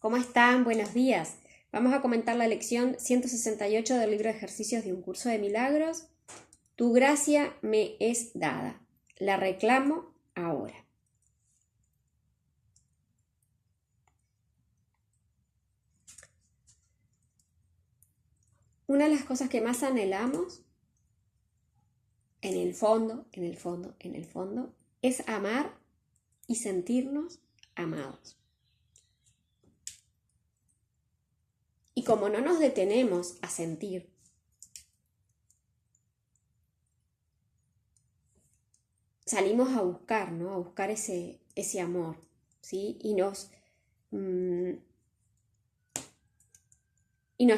¿Cómo están? Buenos días. Vamos a comentar la lección 168 del libro de ejercicios de un curso de milagros. Tu gracia me es dada. La reclamo ahora. Una de las cosas que más anhelamos, en el fondo, es amar y sentirnos amados. Y como no nos detenemos a sentir, salimos a buscar, ¿no? A buscar ese amor, ¿sí? Y nos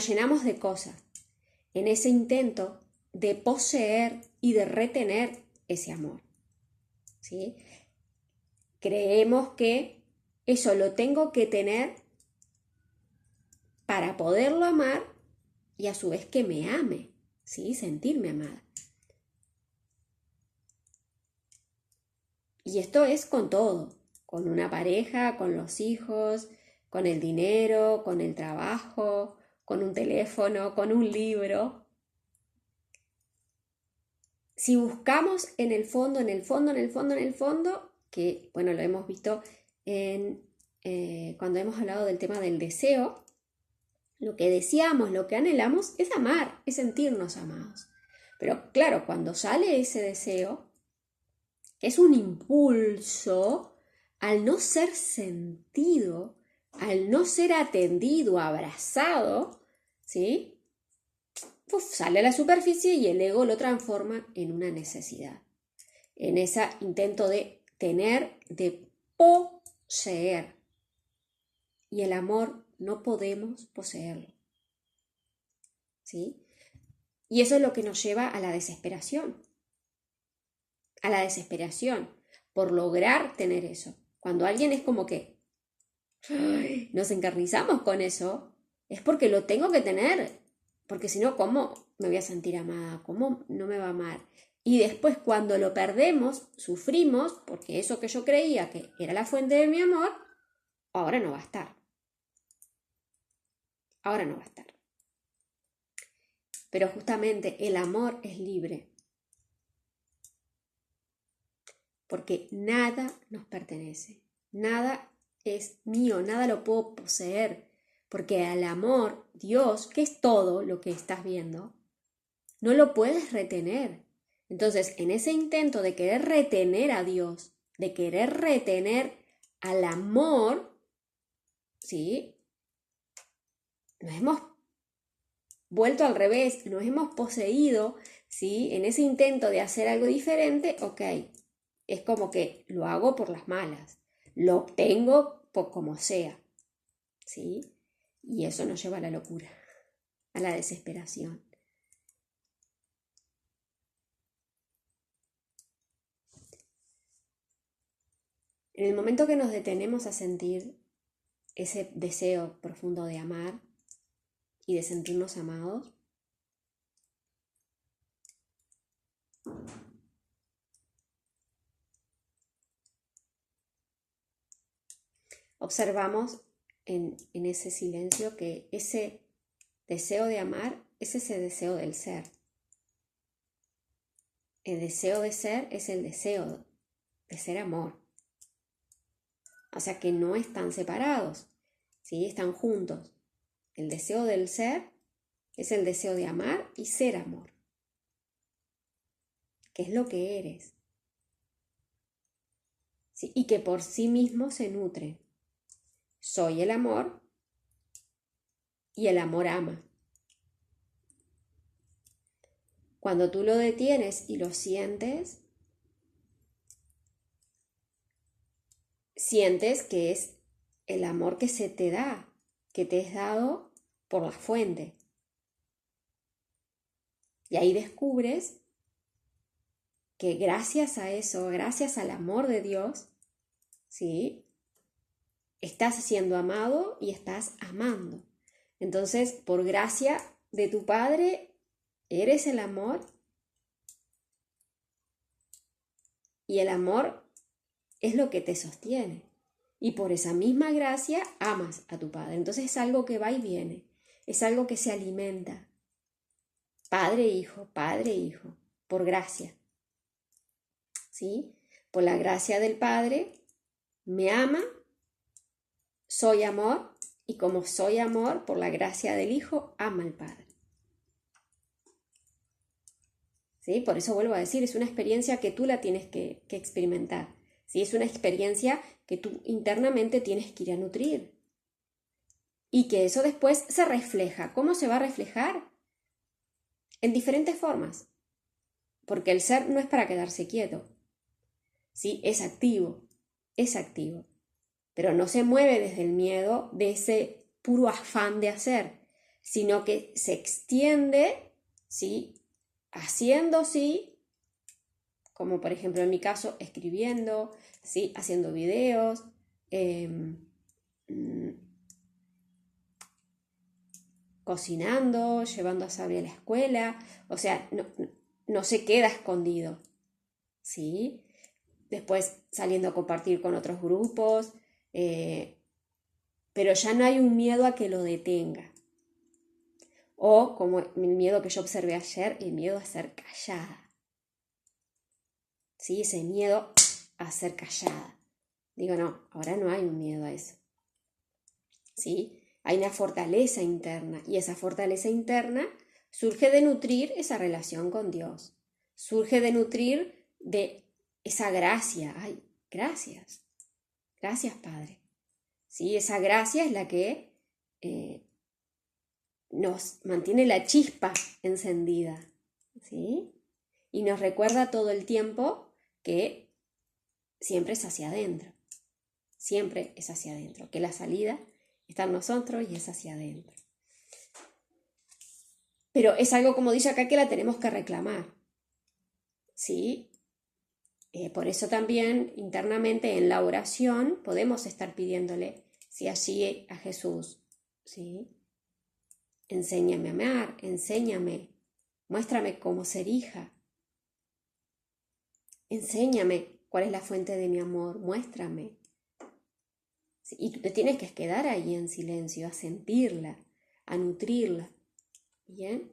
llenamos de cosas en ese intento de poseer y de retener ese amor, ¿sí? Creemos que eso lo tengo que tener para poderlo amar y a su vez que me ame, ¿sí? Sentirme amada. Y esto es con todo, con una pareja, con los hijos, con el dinero, con el trabajo, con un teléfono, con un libro. Si buscamos en el fondo, que bueno, lo hemos visto cuando hemos hablado del tema del deseo, lo que deseamos, lo que anhelamos es amar, es sentirnos amados. Pero claro, cuando sale ese deseo, es un impulso, al no ser sentido, al no ser atendido, abrazado, ¿sí? Pues sale a la superficie y el ego lo transforma en una necesidad, en ese intento de tener, de poseer. Y el amor no podemos poseerlo, ¿sí? Y eso es lo que nos lleva a la desesperación por lograr tener eso. Cuando alguien es como que nos encarnizamos con eso, es porque lo tengo que tener, porque si no, ¿cómo me voy a sentir amada? ¿Cómo no me va a amar? Y después cuando lo perdemos, sufrimos, porque eso que yo creía que era la fuente de mi amor, ahora no va a estar. Ahora no va a estar. Pero justamente el amor es libre, porque nada nos pertenece, nada es mío, nada lo puedo poseer, porque al amor, Dios, que es todo lo que estás viendo, no lo puedes retener. Entonces, en ese intento de querer retener a Dios, de querer retener al amor, ¿sí? Nos hemos vuelto al revés, nos hemos poseído, ¿sí? En ese intento de hacer algo diferente, ok, es como que lo hago por las malas, lo obtengo por como sea, ¿sí? Y eso nos lleva a la locura, a la desesperación. En el momento que nos detenemos a sentir ese deseo profundo de amar y de sentirnos amados, observamos en ese silencio que ese deseo de amar es ese deseo del ser. El deseo de ser es el deseo de ser amor. O sea que no están separados, ¿sí? Están juntos. El deseo del ser es el deseo de amar y ser amor, que es lo que eres, ¿sí? Y que por sí mismo se nutre. Soy el amor y el amor ama. Cuando tú lo detienes y lo sientes, sientes que es el amor que se te da, que te es dado por la fuente. Y ahí descubres que gracias a eso, gracias al amor de Dios, ¿sí? Estás siendo amado y estás amando. Entonces, por gracia de tu Padre, eres el amor y el amor es lo que te sostiene. Y por esa misma gracia amas a tu Padre. Entonces es algo que va y viene, es algo que se alimenta. Padre, hijo, por gracia. ¿Sí? Por la gracia del Padre, me ama, soy amor, y como soy amor, por la gracia del Hijo, ama al Padre. ¿Sí? Por eso vuelvo a decir, es una experiencia que tú la tienes que experimentar. ¿Sí? Es una experiencia que tú internamente tienes que ir a nutrir. Y que eso después se refleja. ¿Cómo se va a reflejar? En diferentes formas. Porque el ser no es para quedarse quieto. ¿Sí? Es activo. Pero no se mueve desde el miedo, de ese puro afán de hacer, sino que se extiende, ¿sí? Haciendo, sí, como por ejemplo en mi caso, escribiendo, ¿sí? Haciendo videos, cocinando, llevando a Sabri a la escuela, o sea, no se queda escondido, ¿sí? Después saliendo a compartir con otros grupos, pero ya no hay un miedo a que lo detenga. O como el miedo que yo observé ayer, el miedo a ser callada. ¿Sí? Ese miedo a ser callada. Digo, no, ahora no hay un miedo a eso. ¿Sí? Hay una fortaleza interna y esa fortaleza interna surge de nutrir esa relación con Dios. Surge de nutrir de esa gracia. Ay, gracias. Gracias, Padre. ¿Sí? Esa gracia es la que nos mantiene la chispa encendida, ¿sí? Y nos recuerda todo el tiempo que siempre es hacia adentro, que la salida está en nosotros y es hacia adentro. Pero es algo, como dice acá, que la tenemos que reclamar, ¿sí? Por eso también internamente en la oración podemos estar pidiéndole, ¿sí? Allí a Jesús, ¿sí? Enséñame a amar, enséñame, muéstrame cómo ser hija. Enséñame cuál es la fuente de mi amor, muéstrame. Y tú te tienes que quedar ahí en silencio, a sentirla, a nutrirla. ¿Bien?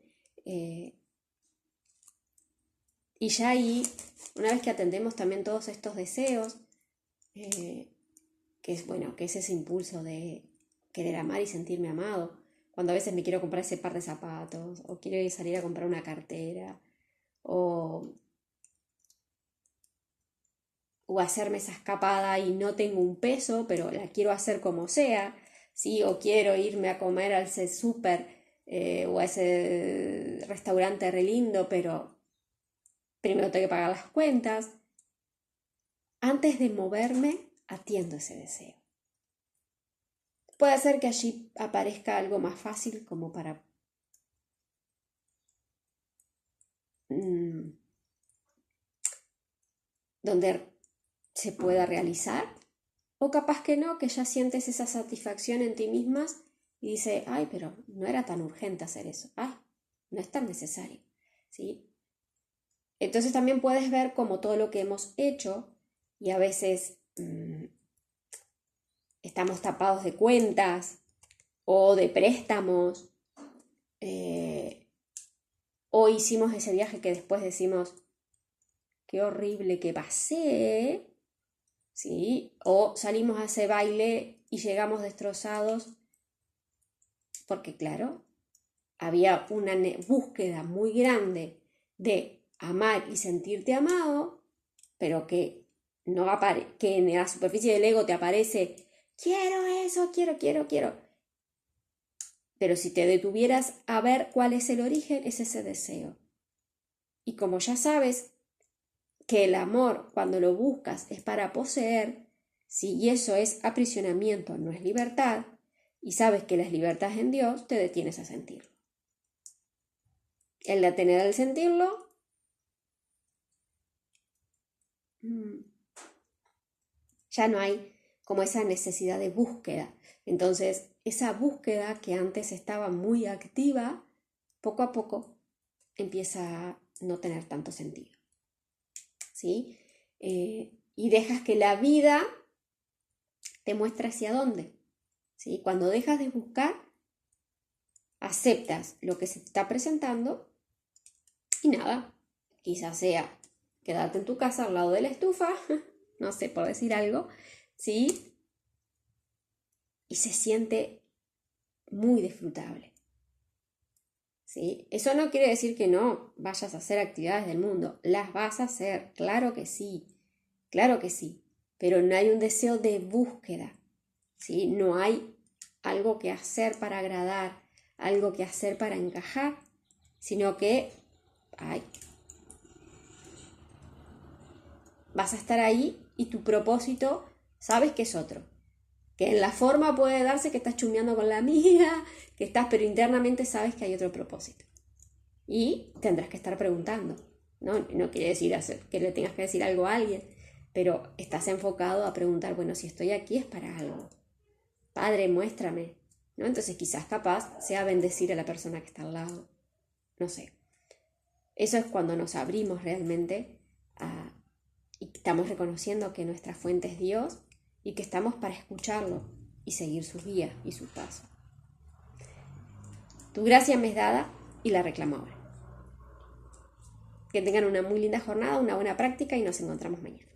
Y ya ahí, una vez que atendemos también todos estos deseos, que es ese impulso de querer amar y sentirme amado, cuando a veces me quiero comprar ese par de zapatos, o quiero salir a comprar una cartera, o hacerme esa escapada y no tengo un peso, pero la quiero hacer como sea, ¿sí? O quiero irme a comer al súper o a ese restaurante re lindo, pero primero tengo que pagar las cuentas. Antes de moverme, atiendo ese deseo. Puede ser que allí aparezca algo más fácil como para donde se pueda realizar, o capaz que no, que ya sientes esa satisfacción en ti mismas y dices, ay, pero no era tan urgente hacer eso, ay, no es tan necesario, ¿sí? Entonces también puedes ver como todo lo que hemos hecho y a veces estamos tapados de cuentas o de préstamos, o hicimos ese viaje que después decimos, qué horrible que pasé, ¿sí? O salimos a ese baile y llegamos destrozados porque, claro, había una búsqueda muy grande de amar y sentirte amado, pero que, que en la superficie del ego te aparece, quiero eso, quiero. Pero si te detuvieras a ver cuál es el origen, es ese deseo. Y como ya sabes que el amor, cuando lo buscas, es para poseer, si eso es aprisionamiento, no es libertad, y sabes que la libertad es en Dios, te detienes a sentirlo. El detener al sentirlo, ya no hay como esa necesidad de búsqueda. Entonces, esa búsqueda que antes estaba muy activa, poco a poco empieza a no tener tanto sentido. ¿Sí? Y dejas que la vida te muestra hacia dónde. ¿Sí? Cuando dejas de buscar, aceptas lo que se te está presentando y nada, quizás sea quedarte en tu casa al lado de la estufa, no sé, por decir algo, ¿sí? Y se siente muy disfrutable. ¿Sí? Eso no quiere decir que no vayas a hacer actividades del mundo, las vas a hacer, claro que sí, pero no hay un deseo de búsqueda, ¿sí? No hay algo que hacer para agradar, algo que hacer para encajar, sino que vas a estar ahí y tu propósito sabes que es otro. Que en la forma puede darse que estás chumeando con la amiga, pero internamente sabes que hay otro propósito. Y tendrás que estar preguntando. No quiere decir que le tengas que decir algo a alguien, pero estás enfocado a preguntar, bueno, si estoy aquí es para algo. Padre, muéstrame. ¿No? Entonces quizás capaz sea bendecir a la persona que está al lado. No sé. Eso es cuando nos abrimos realmente y estamos reconociendo que nuestra fuente es Dios y que estamos para escucharlo y seguir sus guías y sus pasos. Tu gracia me es dada y la reclamo ahora. Que tengan una muy linda jornada, una buena práctica y nos encontramos mañana.